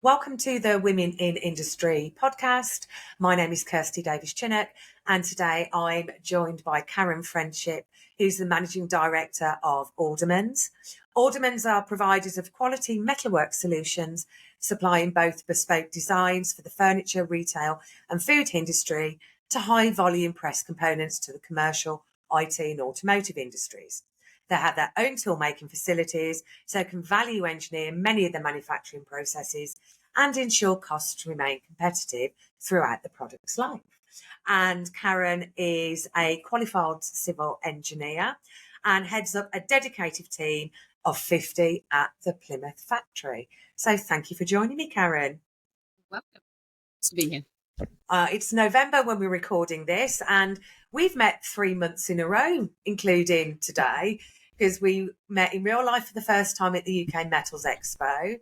Welcome to the Women in Industry podcast. My name is Kirsty Davies-Chinnock, and today I'm joined by Karen Friendship, who's the Managing Director of Aldermen. Aldermen are providers of quality metalwork solutions, supplying both bespoke designs for the furniture, retail and food industry to high volume press components to the commercial, IT and automotive industries. They have their own tool making facilities, so can value engineer many of the manufacturing processes and ensure costs remain competitive throughout the product's life. And Karen is a qualified civil engineer and heads up a dedicated team of 50 at the Plymouth factory. So thank you for joining me, Karen. Welcome. Nice to be here. It's November when we're recording this, and we've met 3 months in a row, including today, because we met in real life for the first time at the UK Metals Expo.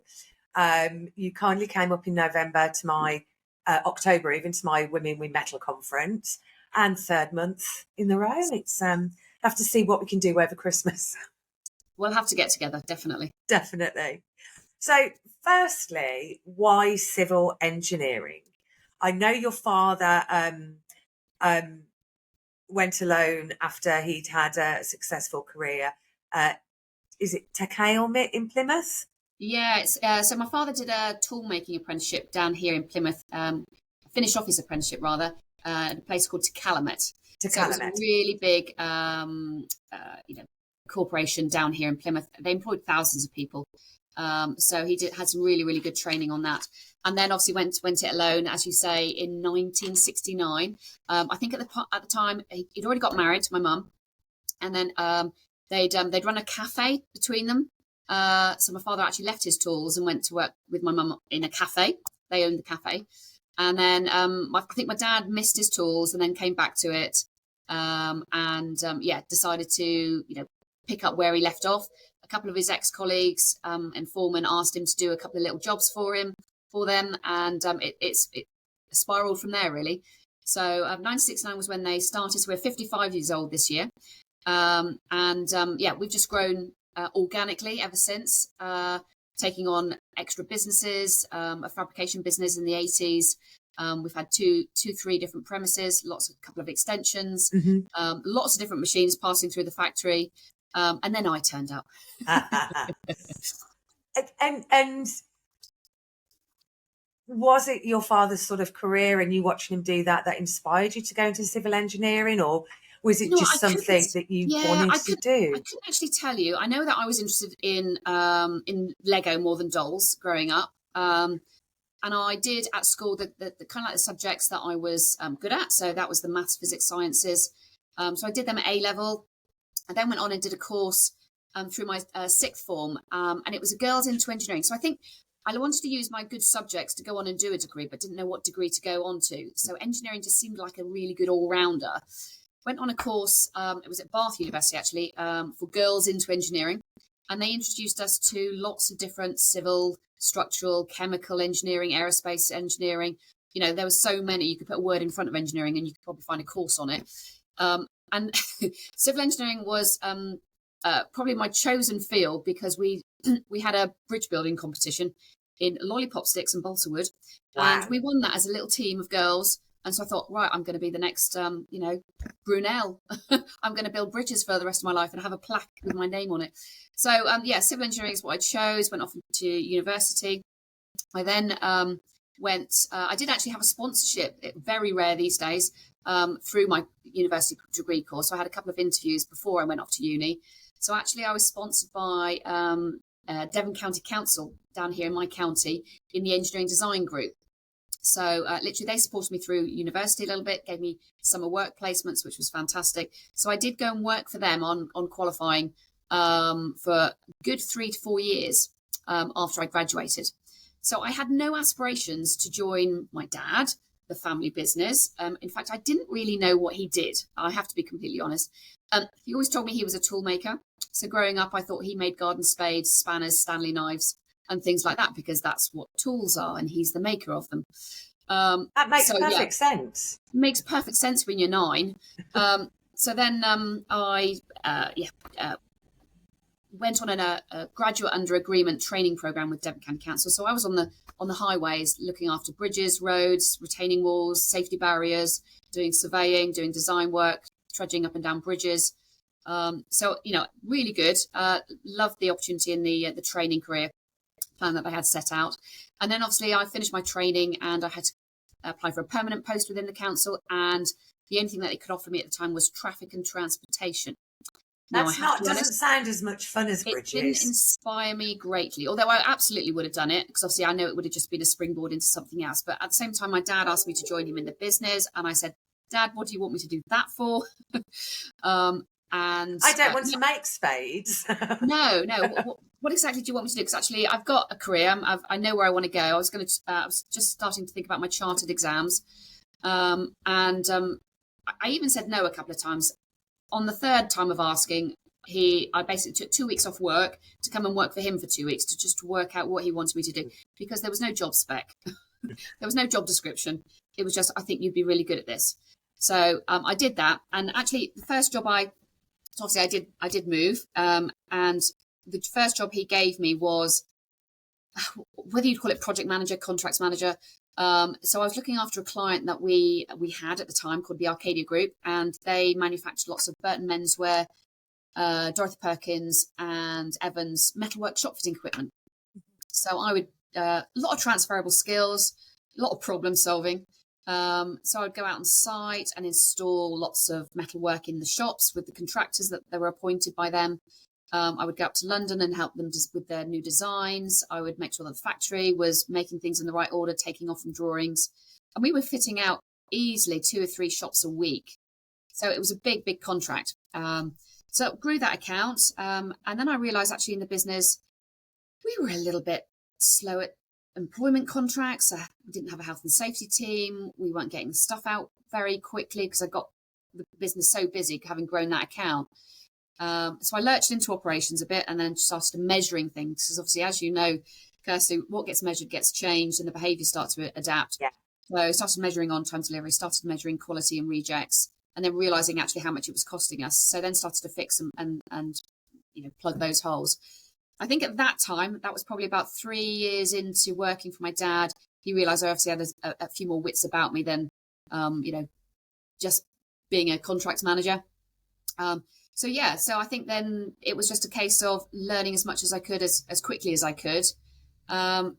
You kindly came up in November to my October, even to my Women with Metal conference, and third month in the row. It's have to see what we can do over Christmas. We'll have to get together, definitely. Definitely. So, firstly, why civil engineering? I know your father went alone after he'd had a successful career. Is it Tekail in Plymouth? Yeah, so my father did a tool making apprenticeship down here in Plymouth, finished off his apprenticeship rather, at a place called Tekail. So it was a really big, corporation down here in Plymouth. They employed thousands of people. So he had some really, really good training on that. And then obviously went it alone, as you say, in 1969. I think at the time he'd already got married to my mum, and then they'd run a cafe between them. So my father actually left his tools and went to work with my mum in a cafe. They owned the cafe, and then I think my dad missed his tools and then came back to it, decided to pick up where he left off. A couple of his ex-colleagues and foremen asked him to do a couple of little jobs for them, and it spiraled from there, really. So 1969 was when they started. So we're 55 years old this year, we've just grown organically ever since, taking on extra businesses, a fabrication business in the 80s. We've had three different premises, a couple of extensions, lots of different machines passing through the factory. And then I turned up. and was it your father's sort of career and you watching him do that inspired you to go into civil engineering, or was it just something that you wanted to do? I couldn't actually tell you. I know that I was interested in Lego more than dolls growing up. And I did at school the kind of like the subjects that I was good at. So that was the maths, physics, sciences. So I did them at A level. I then went on and did a course through my sixth form, and it was a girls into engineering. So I think I wanted to use my good subjects to go on and do a degree, but didn't know what degree to go on to. So engineering just seemed like a really good all-rounder. Went on a course, it was at Bath University actually, for girls into engineering. And they introduced us to lots of different civil, structural, chemical engineering, aerospace engineering. There were so many. You could put a word in front of engineering and you could probably find a course on it. And civil engineering was probably my chosen field because we had a bridge building competition in lollipop sticks and balsa wood. Wow. And we won that as a little team of girls. And so I thought, right, I'm going to be the next, Brunel. I'm going to build bridges for the rest of my life and have a plaque with my name on it. So, civil engineering is what I chose, went off to university. I then I did actually have a sponsorship, very rare these days, through my university degree course. So I had a couple of interviews before I went off to uni. So actually I was sponsored by Devon County Council down here in my county in the engineering design group. So literally they supported me through university a little bit, gave me summer work placements, which was fantastic. So I did go and work for them on qualifying for a good 3 to 4 years after I graduated. So I had no aspirations to join my dad, the family business. In fact, I didn't really know what he did. I have to be completely honest. He always told me he was a tool maker. So growing up, I thought he made garden spades, spanners, Stanley knives, and things like that, because that's what tools are, and he's the maker of them. That makes perfect sense. Makes perfect sense when you're 9. So then I went on a graduate under agreement training program with Devon County Council. So I was on the highways looking after bridges, roads, retaining walls, safety barriers, doing surveying, doing design work, trudging up and down bridges. So, really good. Loved the opportunity in the training career plan that I had set out. And then obviously I finished my training and I had to apply for a permanent post within the council. And the only thing that they could offer me at the time was traffic and transportation. Doesn't sound as much fun as bridges. It didn't inspire me greatly, although I absolutely would have done it, because obviously I know it would have just been a springboard into something else. But at the same time, my dad asked me to join him in the business, and I said, Dad, what do you want me to do that for? And I don't want to make spades. No. What exactly do you want me to do? Because actually, I've got a career. I know where I want to go. I was just starting to think about my chartered exams, and I even said no a couple of times. On the third time of asking, I basically took 2 weeks off work to come and work for him for 2 weeks to just work out what he wanted me to do, because there was no job spec. There was no job description. It was just, I think you'd be really good at this. So I did that. And actually, the first job I did move. And the first job he gave me was, whether you'd call it project manager, contracts manager. So I was looking after a client that we had at the time called the Arcadia Group, and they manufactured lots of Burton menswear, Dorothy Perkins and Evans metalwork shop fitting equipment. So I would, a lot of transferable skills, a lot of problem solving. So I'd go out on site and install lots of metalwork in the shops with the contractors that they were appointed by them. I would go up to London and help them with their new designs. I would make sure that the factory was making things in the right order, taking off from drawings. And we were fitting out easily 2 or 3 shops a week. So it was a big, big contract. So it grew that account. And then I realised actually in the business, we were a little bit slow at employment contracts. We didn't have a health and safety team. We weren't getting stuff out very quickly because I got the business so busy having grown that account. So I lurched into operations a bit and then started measuring things, because obviously, as you know, Kirsty, what gets measured gets changed and the behaviour starts to adapt. Yeah. So I started measuring on-time delivery, started measuring quality and rejects, and then realising actually how much it was costing us. So then started to fix them and plug those holes. I think at that time, that was probably about 3 years into working for my dad, he realised I obviously had a few more wits about me than, just being a contracts manager. So I think then it was just a case of learning as much as I could, as quickly as I could.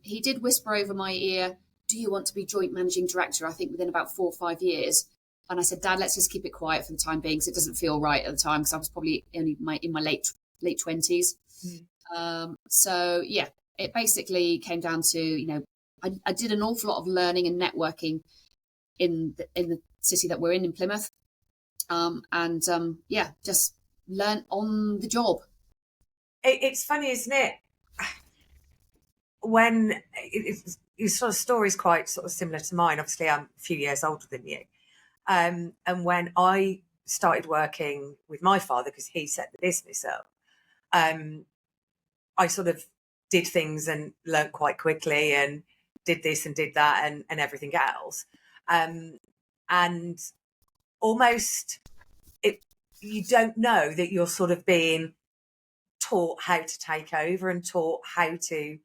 He did whisper over my ear, do you want to be joint managing director? I think within about 4 or 5 years. And I said, Dad, let's just keep it quiet for the time being, because it doesn't feel right at the time, because I was probably only in my late 20s. It basically came down to, I did an awful lot of learning and networking in the city that we're in Plymouth. Just learn on the job. It's funny, isn't it? When your sort of story is quite sort of similar to mine. Obviously, I'm a few years older than you. And when I started working with my father, because he set the business up, I sort of did things and learnt quite quickly and did this and did that and everything else. And almost you don't know that you're sort of being taught how to take over and taught how to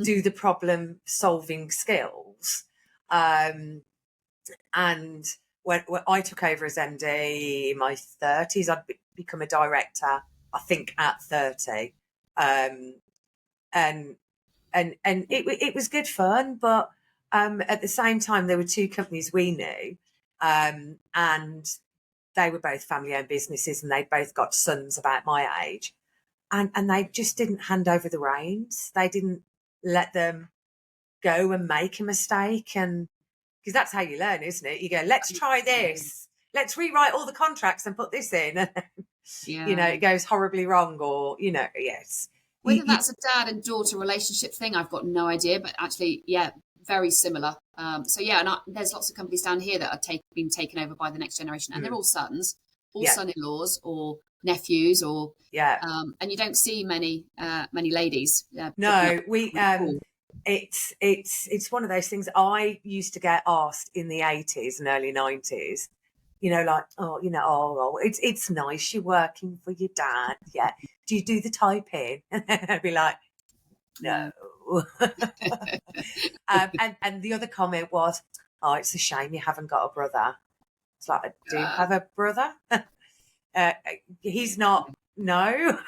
do the problem solving skills. And when I took over as MD in my 30s, I'd become a director, I think, at 30. And it was good fun, but at the same time, there were 2 companies we knew, and they were both family-owned businesses, and they'd both got sons about my age, and they just didn't hand over the reins. They didn't let them go and make a mistake, and because that's how you learn, isn't it? You go, let's try this, let's rewrite all the contracts and put this in. It goes horribly wrong, or yes. Whether that's a dad and daughter relationship thing, I've got no idea, but actually, very similar. There's lots of companies down here that are being taken over by the next generation, and they're all sons, son-in-laws, or nephews, or and you don't see many ladies. No, we it's one of those things. I used to get asked in the 80s and early 90s, like, oh, it's nice you're working for your dad. Yeah. Do you do the typing? And then I'd be like, no. And the other comment was, oh, it's a shame you haven't got a brother. It's like, I do have a brother. He's not. No.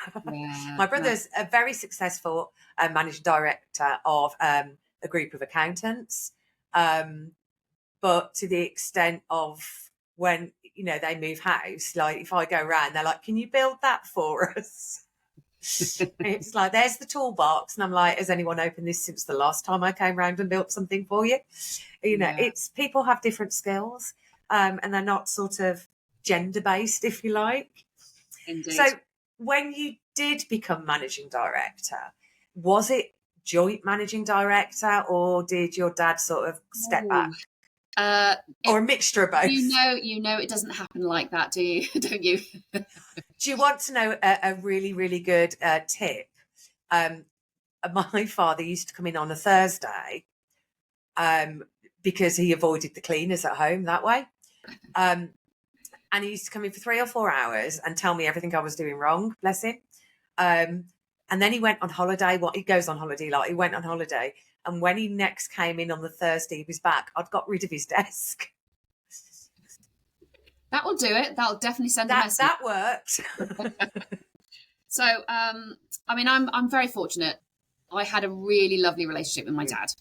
My brother's a very successful managing director of a group of accountants. But to the extent of when, they move house, like if I go around, they're like, can you build that for us? It's like, there's the toolbox. And I'm like, has anyone opened this since the last time I came round and built something for you? It's people have different skills and they're not sort of gender based, if you like. Indeed. So when you did become managing director, was it joint managing director or did your dad sort of step back? Or a mixture of both? You know, it doesn't happen like that, do you? Don't you? Do you want to know a really, really good tip? My father used to come in on a Thursday because he avoided the cleaners at home that way. And he used to come in for 3 or 4 hours and tell me everything I was doing wrong, bless him. And then he went on holiday. He goes on holiday, like he went on holiday. And when he next came in on the Thursday he was back, I'd got rid of his desk. That will do it. That'll definitely send a message. That worked. So, I mean, I'm very fortunate. I had a really lovely relationship with my dad.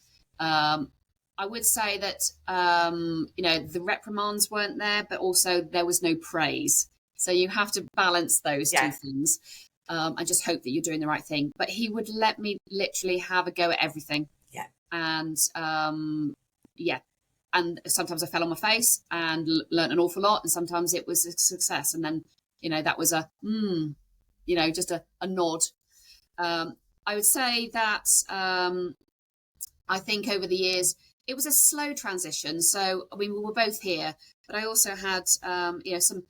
I would say that, the reprimands weren't there, but also there was no praise. So you have to balance those two things and just hope that you're doing the right thing. But he would let me literally have a go at everything. Yeah. And, and sometimes I fell on my face and learned an awful lot. And sometimes it was a success. And then, that was just a nod. I would say that I think over the years, it was a slow transition. So, I mean, we were both here, but I also had, some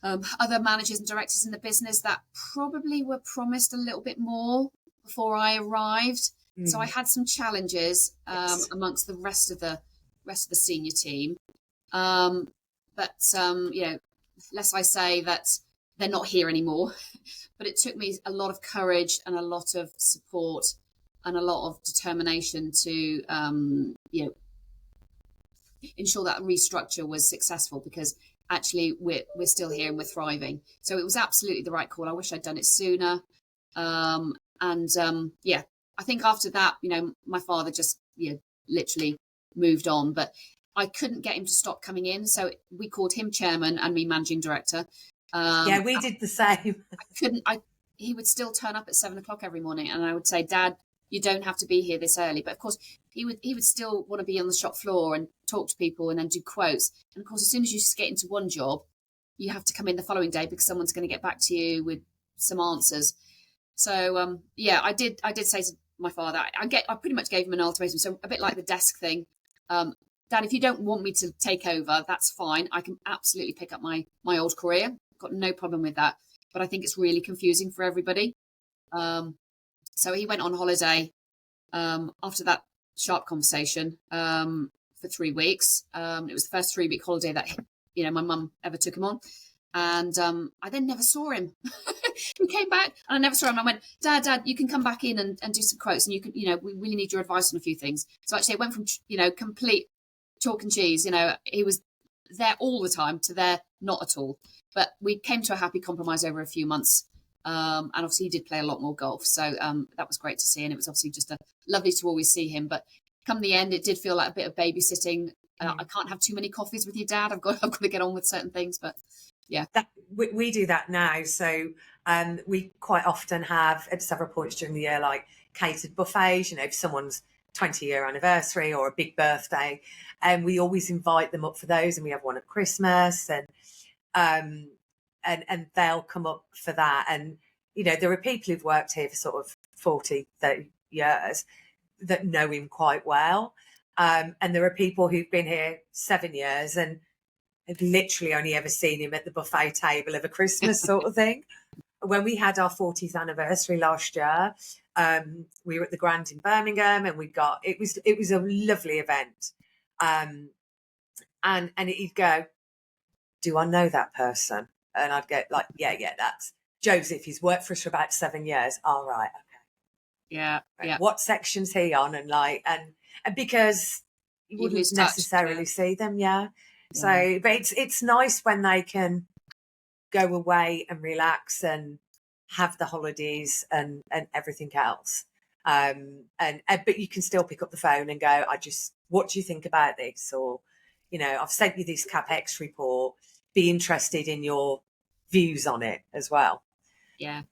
other managers and directors in the business that probably were promised a little bit more before I arrived. So I had some challenges amongst the rest of the senior team. Lest I say that they're not here anymore, but it took me a lot of courage and a lot of support and a lot of determination to, ensure that restructure was successful, because actually we're still here and we're thriving. So it was absolutely the right call. I wish I'd done it sooner. I think after that, my father just, literally moved on, but I couldn't get him to stop coming in. So we called him chairman and me managing director. We did the same. He would still turn up at 7:00 every morning, and I would say, Dad, you don't have to be here this early. But of course, he would still want to be on the shop floor and talk to people and then do quotes. And of course, as soon as you get into one job, you have to come in the following day because someone's going to get back to you with some answers. So I did say to my father, I pretty much gave him an ultimatum. So a bit like the desk thing. Dad, if you don't want me to take over, that's fine. I can absolutely pick up my old career. I've got no problem with that. But I think it's really confusing for everybody. So he went on holiday after that sharp conversation for 3 weeks. It was the first 3-week holiday that my mum ever took him on. And I then never saw him. He came back and I never saw him. I went, Dad, you can come back in and do some quotes, and you can, we really need your advice on a few things. So actually, it went from complete chalk and cheese. He was there all the time to there not at all. But we came to a happy compromise over a few months. And obviously he did play a lot more golf. So that was great to see. And it was obviously just lovely to always see him. But come the end, it did feel like a bit of babysitting. I can't have too many coffees with your dad. I've got to get on with certain things. But yeah. We do that now. So we quite often have at several points during the year, like catered buffets, if someone's 20-year anniversary or a big birthday. And we always invite them up for those. And we have one at Christmas and they'll come up for that. And, there are people who've worked here for sort of 40, 30 years that know him quite well. And there are people who've been here 7 years and have literally only ever seen him at the buffet table of a Christmas sort of thing. When we had our 40th anniversary last year, we were at the Grand in Birmingham, and it was a lovely event. And he'd go, do I know that person? And I'd go like, yeah, that's Joseph. He's worked for us for about 7 years. All right. Yeah, Right. yeah. What section's he on? And because you You wouldn't lose touch. necessarily see them, yeah. Yeah, So, but it's nice when they can go away and relax and have the holidays and everything else. And but you can still pick up the phone and go, what do you think about this? Or, I've sent you this CapEx report. Be interested in your views on it as well. yeah,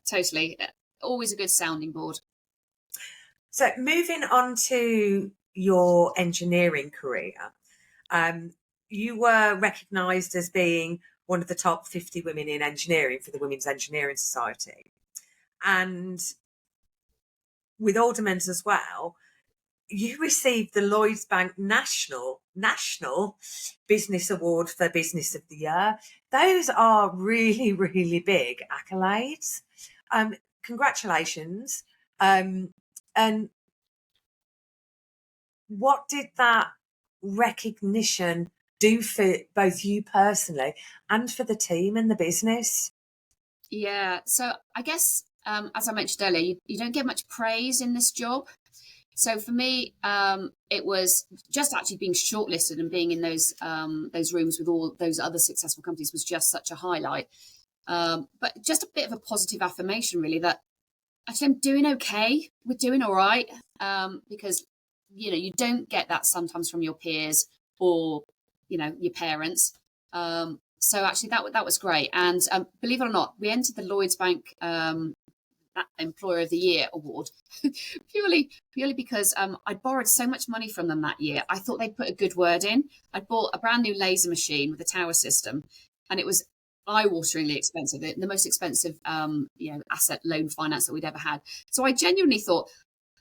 totally. Always a good sounding board. So moving on to your engineering career, you were recognised as being one of the top 50 women in engineering for the Women's Engineering Society. And with Aldermen's as well, you received the Lloyds Bank National Business Award for Business of the Year. Those are really, really big accolades. Congratulations. And what did that recognition do for both you personally and for the team and the business? Yeah. So I guess, as I mentioned earlier, you don't get much praise in this job. So for me, it was just actually being shortlisted and being in those rooms with all those other successful companies was just such a highlight. But just a bit of a positive affirmation, really, that actually I'm doing okay. We're doing all right, because you don't get that sometimes from your peers or your parents. So actually that was great. And believe it or not, we entered the Lloyds Bank Employer of the Year award purely because I'd borrowed so much money from them that year. I thought they'd put a good word in. I'd bought a brand new laser machine with a tower system, and it was eye-wateringly expensive, the most expensive asset loan finance that we'd ever had. So I genuinely thought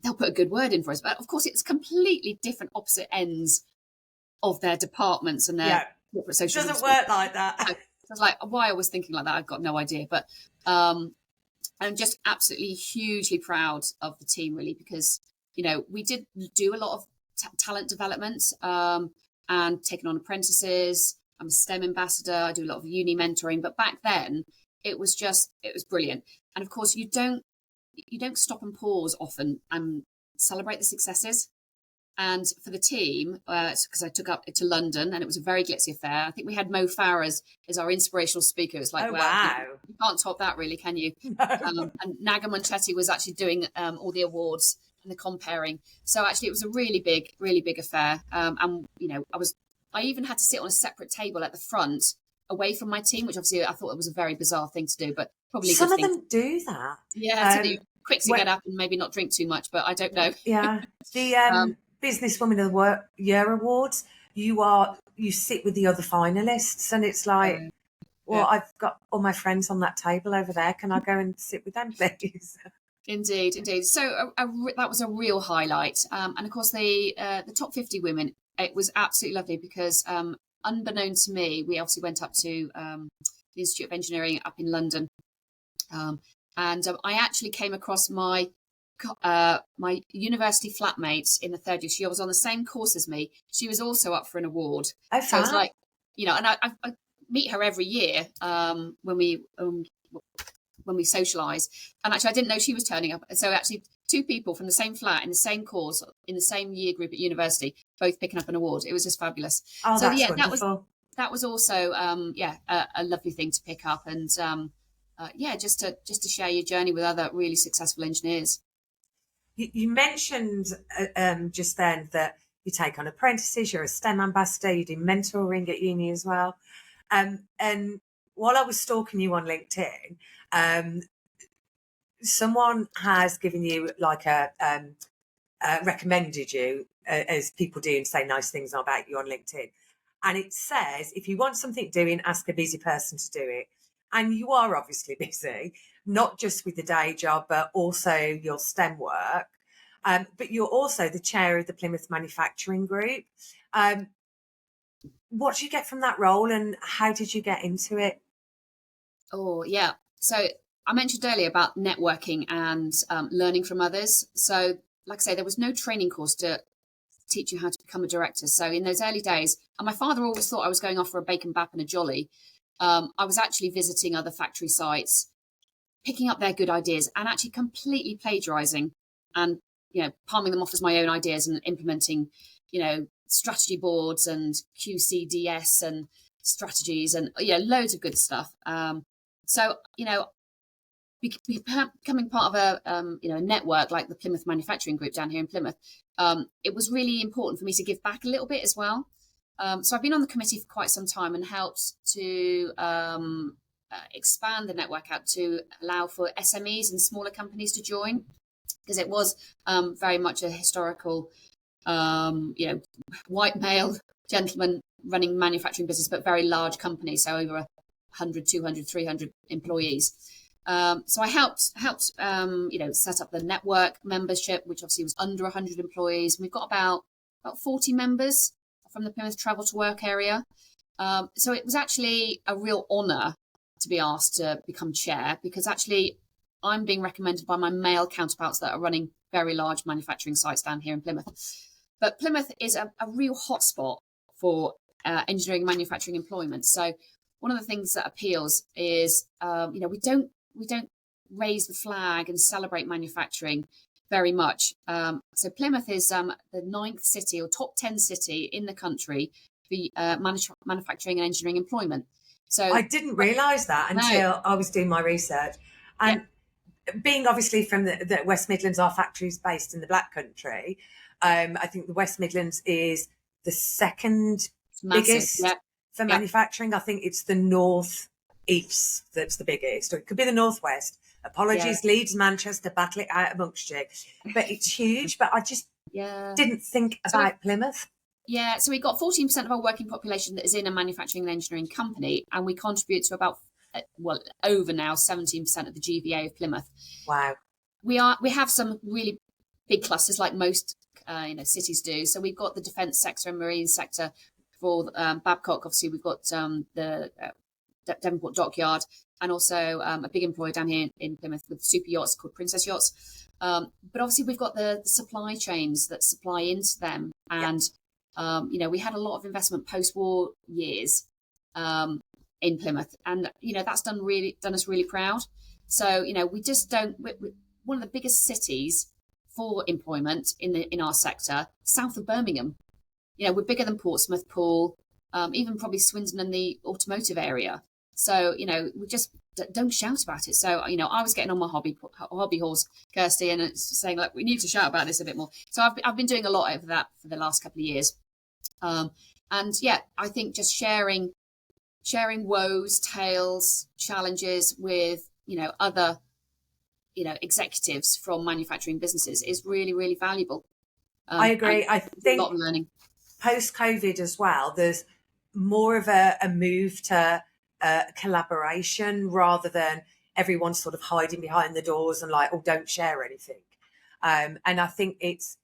they'll put a good word in for us. But of course, it's completely different opposite ends of their departments and their corporate social. It doesn't work like that. I was like, why I was thinking like that, I've got no idea. But I'm just absolutely hugely proud of the team, really, because we did do a lot of talent development, and taking on apprentices. I'm a STEM ambassador. I do a lot of uni mentoring. But back then, it was brilliant. And of course, you don't stop and pause often and celebrate the successes. And for the team, because I took up to London, and it was a very glitzy affair. I think we had Mo Farah as our inspirational speaker. It's like, Oh, wow, wow. you can't top that, really, can you? No. And Naga Monchetti was actually doing all the awards and the comparing. So actually, it was a really big affair. And I even had to sit on a separate table at the front, away from my team, which obviously I thought it was a very bizarre thing to do, but probably a Some good of thing. them do that. Yeah, so that you're quick to get up and maybe not drink too much, but I don't know. Yeah. The Businesswoman of the Year Awards, you sit with the other finalists, and it's like, well, I've got all my friends on that table over there. Can I go and sit with them, please? Indeed. So that was a real highlight. And of course, the top 50 women, it was absolutely lovely because, unbeknown to me, we obviously went up to the Institute of Engineering up in London. And I actually came across my university flatmate in the third year. She was on the same course as me. She was also up for an award. Oh, so it's fab. like, and I meet her every year when we socialise. And actually, I didn't know she was turning up. So actually, two people from the same flat in the same course in the same year group at university, both picking up an award. It was just fabulous. Oh, So that's yeah, wonderful. that was also a lovely thing to pick up, and just to share your journey with other really successful engineers. You mentioned just then that you take on apprentices, you're a STEM ambassador, you do mentoring at uni as well. And while I was stalking you on LinkedIn, someone has given you like recommended you, as people do, and say nice things about you on LinkedIn. And it says, if you want something doing, ask a busy person to do it. And you are obviously busy, not just with the day job, but also your STEM work. But you're also the chair of the Plymouth Manufacturing Group. What did you get from that role, and how did you get into it? Oh, yeah. So I mentioned earlier about networking and learning from others. So, like I say, there was no training course to teach you how to become a director. So in those early days, and my father always thought I was going off for a bacon bap and a jolly. I was actually visiting other factory sites, picking up their good ideas and actually completely plagiarizing and, palming them off as my own ideas and implementing, strategy boards and QCDS and strategies and, loads of good stuff. So, becoming part of a network like the Plymouth Manufacturing Group down here in Plymouth, it was really important for me to give back a little bit as well. So I've been on the committee for quite some time and helped to expand the network out to allow for SMEs and smaller companies to join, because it was very much a historical, white male gentleman running manufacturing business, but very large company, so over 100, 200, 300 employees. So I helped set up the network membership, which obviously was under 100 employees. We've got about 40 members from the Plymouth Travel to Work area. So it was actually a real honour to be asked to become chair, because actually I'm being recommended by my male counterparts that are running very large manufacturing sites down here in Plymouth. But Plymouth is a real hotspot for engineering and manufacturing employment. So one of the things that appeals is, we don't raise the flag and celebrate manufacturing very much. So Plymouth is the 9th city or top 10 city in the country for manufacturing and engineering employment. So I didn't realise that until I was doing my research. And being obviously from the West Midlands, our factory's based in the Black Country. I think the West Midlands is the second biggest for manufacturing. I think it's the North East that's the biggest, or it could be the Northwest. Apologies, Leeds, Manchester, battle it out amongst you. But it's huge. But I just didn't think about Plymouth. Yeah, so we've got 14% of our working population that is in a manufacturing and engineering company, and we contribute to about, over now 17% of the GVA of Plymouth. Wow. We have some really big clusters like most cities do. So we've got the defence sector and marine sector for Babcock. Obviously, we've got the Devonport Dockyard, and also a big employer down here in Plymouth with super yachts called Princess Yachts. But obviously, we've got the supply chains that supply into them, and we had a lot of investment post-war years in Plymouth, and that's done us really proud. So we just don't. We're one of the biggest cities for employment in our sector, south of Birmingham. We're bigger than Portsmouth, Poole, even probably Swindon and the automotive area. So we just don't shout about it. So I was getting on my hobby horse, Kirsty, and it's saying, like, we need to shout about this a bit more. So I've been doing a lot of that for the last couple of years. I think just sharing woes, tales, challenges with other executives from manufacturing businesses is really, really valuable. I agree. I think a lot of learning post-COVID as well. There's more of a move to collaboration rather than everyone sort of hiding behind the doors and like, oh, don't share anything. And I think it's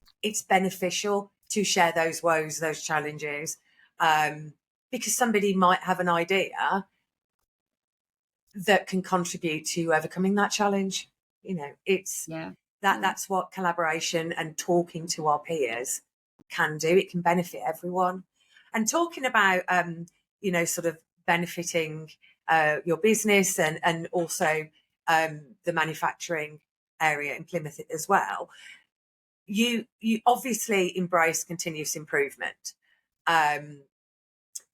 beneficial to share those woes, those challenges, because somebody might have an idea that can contribute to overcoming that challenge. That's what collaboration and talking to our peers can do. It can benefit everyone. And talking about, sort of benefiting your business and also the manufacturing area in Plymouth as well. You obviously embrace continuous improvement,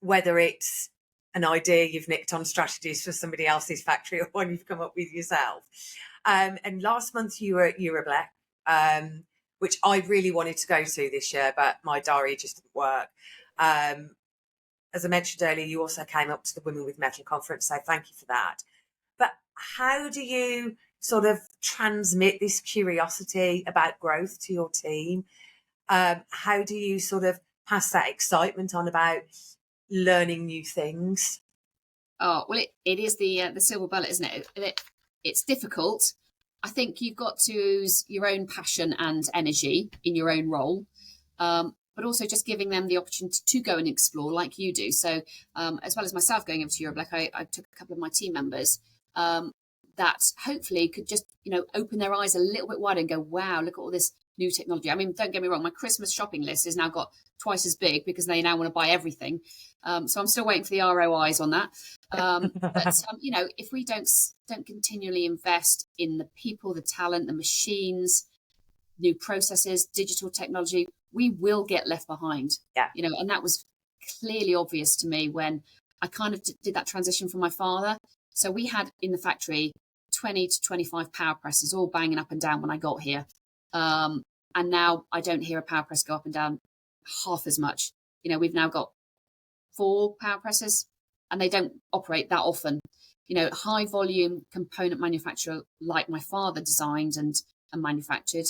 whether it's an idea you've nicked on strategies for somebody else's factory or one you've come up with yourself. And last month you were at Euroblec, which I really wanted to go to this year, but my diary just didn't work. As I mentioned earlier, you also came up to the Women with Metal conference, so thank you for that. But how do you sort of transmit this curiosity about growth to your team? How do you sort of pass that excitement on about learning new things? Oh, well, it is the silver bullet, isn't it? It's difficult. I think you've got to use your own passion and energy in your own role, but also just giving them the opportunity to go and explore like you do. So as well as myself going over to Euroblec, I took a couple of my team members that hopefully could just, open their eyes a little bit wider and go, wow, look at all this new technology. I mean, don't get me wrong, my Christmas shopping list has now got twice as big because they now want to buy everything. So I'm still waiting for the ROIs on that. You know, if we don't continually invest in the people, the talent, the machines, new processes, digital technology, we will get left behind. Yeah. You know, and that was clearly obvious to me when I kind of did that transition from my father. So we had in the factory 20 to 25 power presses all banging up and down when I got here. And now I don't hear a power press go up and down half as much. You know, we've now got 4 power presses and they don't operate that often. You know, high volume component manufacturer like my father designed and manufactured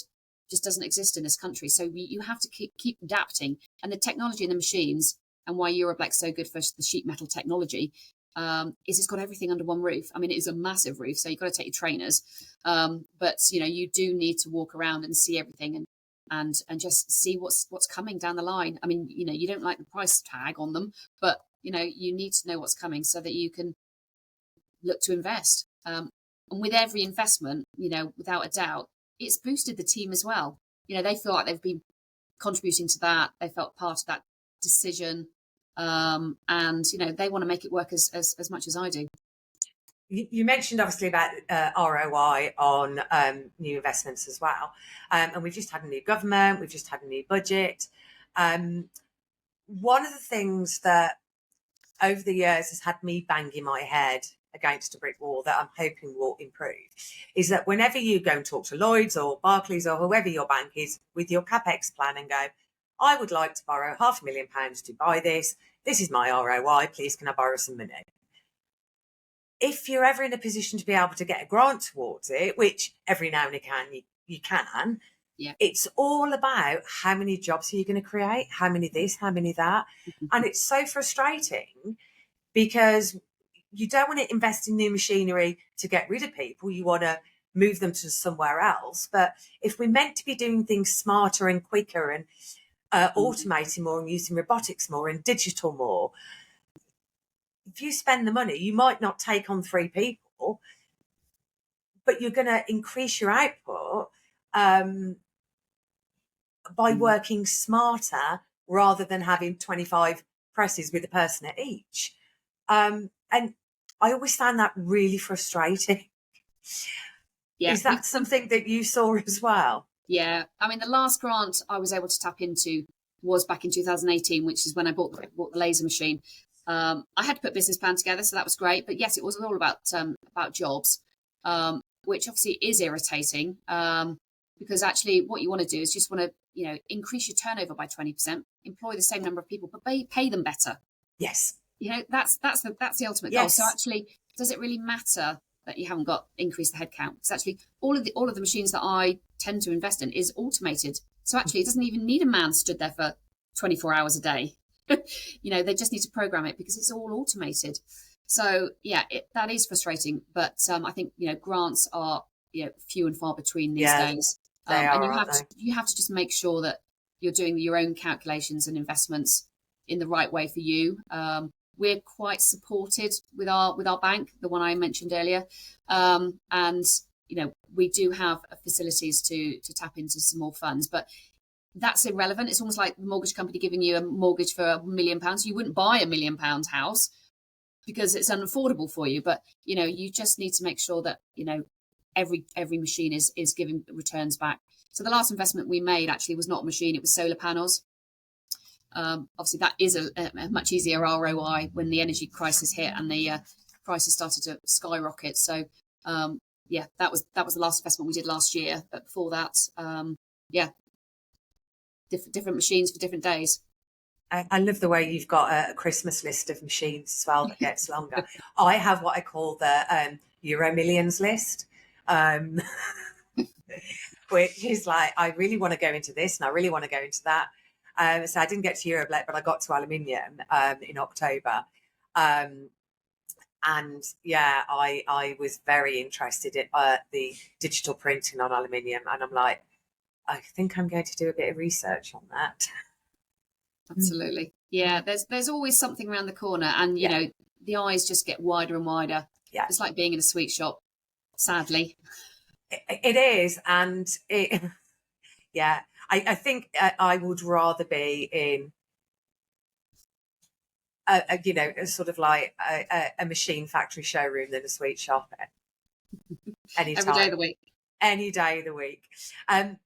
just doesn't exist in this country. So you have to keep adapting. And the technology and the machines, and why Euroblack's so good for the sheet metal technology, is it's got everything under one roof. I mean, it is a massive roof, so you've got to take your trainers. But you know, you do need to walk around and see everything and just see what's coming down the line. I mean, you know, you don't like the price tag on them, but you know, you need to know what's coming so that you can look to invest. And with every investment, you know, without a doubt, it's boosted the team as well. You know, they feel like they've been contributing to that. They felt part of that decision. And, you know, they want to make it work as much as I do. You mentioned obviously about ROI on new investments as well. And we've just had a new government, we've just had a new budget. One of the things that over the years has had me banging my head against a brick wall that I'm hoping will improve is that whenever you go and talk to Lloyds or Barclays or whoever your bank is with your CapEx plan and go, I would like to borrow £500,000 to buy this. This is my ROI. Please, can I borrow some money? If you're ever in a position to be able to get a grant towards it, which every now and again you can, yeah, it's all about how many jobs are you going to create, how many this, how many that. And it's so frustrating because you don't want to invest in new machinery to get rid of people. You want to move them to somewhere else. But if we're meant to be doing things smarter and quicker and automating more and using robotics more and digital more, if you spend the money, you might not take on 3 people, but you're going to increase your output by working smarter rather than having 25 presses with a person at each. And I always found that really frustrating. Yeah. Is that something that you saw as well? Yeah. I mean, the last grant I was able to tap into was back in 2018, which is when I bought the laser machine. I had to put a business plan together, so that was great. But yes, it was all about jobs, which obviously is irritating because actually what you want to do is just want to, you know, increase your turnover by 20%, employ the same number of people, but pay them better. Yes. You know, that's the ultimate goal. So actually, does it really matter that you haven't got increased the headcount? Because actually, all of the machines that I tend to invest in is automated. So actually, it doesn't even need a man stood there for 24 hours a day. You know, they just need to program it because it's all automated. So yeah, that is frustrating. But I think, you know, grants are, you know, few and far between these days. And you have to just make sure that you're doing your own calculations and investments in the right way for you. We're quite supported with our bank, the one I mentioned earlier, and you know, we do have facilities to tap into some more funds, but that's irrelevant. It's almost like the mortgage company giving you a mortgage for £1 million. You wouldn't buy £1 million house because it's unaffordable for you. But you know, you just need to make sure that, you know, every machine is giving returns back. So the last investment we made actually was not a machine; it was solar panels. Obviously, that is a much easier ROI when the energy crisis hit and the prices started to skyrocket. So, yeah, that was the last investment we did last year. But before that, yeah, different machines for different days. I love the way you've got a Christmas list of machines as well that gets longer. I have what I call the Euro Millions list, which is like, I really want to go into this and I really want to go into that. So I didn't get to Euroblack, but I got to aluminium in October. And yeah, I was very interested in the digital printing on aluminium. And I'm like, I think I'm going to do a bit of research on that. Absolutely. Yeah, there's always something around the corner. And, you know, the eyes just get wider and wider. Yeah. It's like being in a sweet shop, sadly. It is. And Yeah, I think I would rather be in a sort of like a machine factory showroom than a sweet shop Every day of anytime, the week. any day of the week. Um,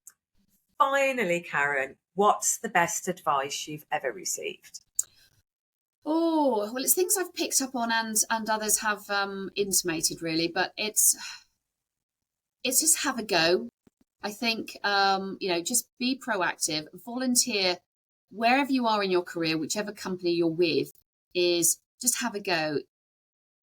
Finally, Karen, what's the best advice you've ever received? Oh, well, it's things I've picked up on and others have intimated really, but it's just have a go. I think just be proactive, volunteer wherever you are in your career, whichever company you're with, is just have a go.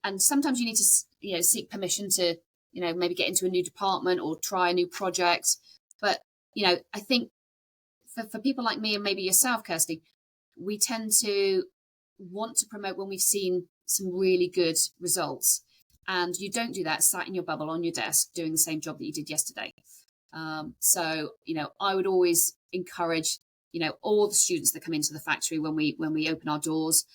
And sometimes you need to seek permission to maybe get into a new department or try a new project. But I think for people like me and maybe yourself, Kirsty, we tend to want to promote when we've seen some really good results. And you don't do that sat in your bubble on your desk doing the same job that you did yesterday. So I would always encourage all the students that come into the factory when we open our doors,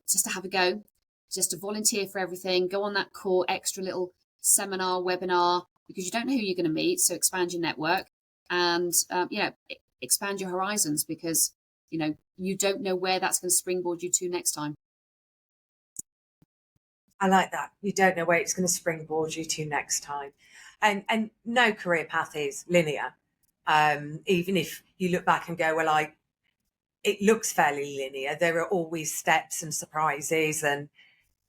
just to have a go, just to volunteer for everything, go on that core extra little seminar, webinar, because you don't know who you're going to meet. So expand your network and expand your horizons, because you don't know where that's going to springboard you to next time. I like that. You don't know where it's going to springboard you to next time. And no career path is linear. Even if you look back and go, well, it looks fairly linear. There are always steps and surprises and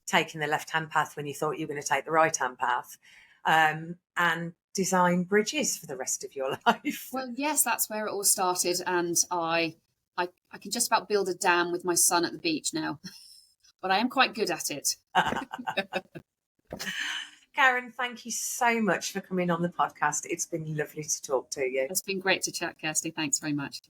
taking the left-hand path when you thought you were going to take the right-hand path, and design bridges for the rest of your life. Well, yes, that's where it all started. And I can just about build a dam with my son at the beach now, but I am quite good at it. Karen, thank you so much for coming on the podcast. It's been lovely to talk to you. It's been great to chat, Kirsty. Thanks very much.